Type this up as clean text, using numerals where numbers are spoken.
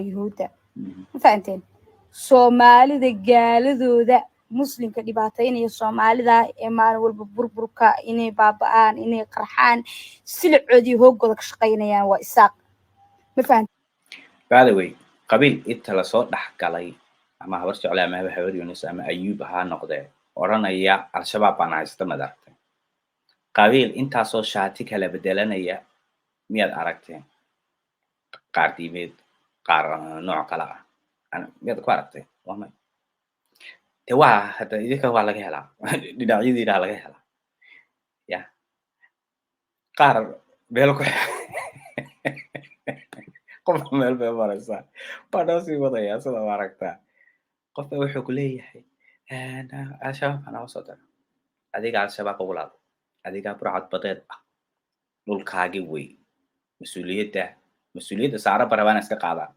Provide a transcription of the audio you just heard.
yuhuudda ma fahanteen soomaalida gaaladooda muslimka dhibaataynaya soomaalida ee maalin walba burburka inay baaba'aan inay qarxaan silicoodii hoogooda ka shaqaynayaan waa isaaq ma fahanteen by the way qabiil inta la soo dhaxgalay ama habar jecel ama habar Yunus ama Ayuub ha noqdee oranaya al-shabaab baan haysta madartay qabiil intaasoo shaati kala bedelanaya miyaad aragteen qaar diimeed qaar nooc kala ah ana miyaad ku aragtay waa may waa hada idinka waa laga helaa dhinacyadiina laga helaa ya qaar beel ku qof meel bay maraysaa badhasi wadaya sida aragtaa qof wuxuu ku leeyahay al-shabaab ana soo dara adiga al-shabaab qowlaad adiga burcad badeed ah dhulkaagi way mas'uuliyadda saara barabaan iska qaadaan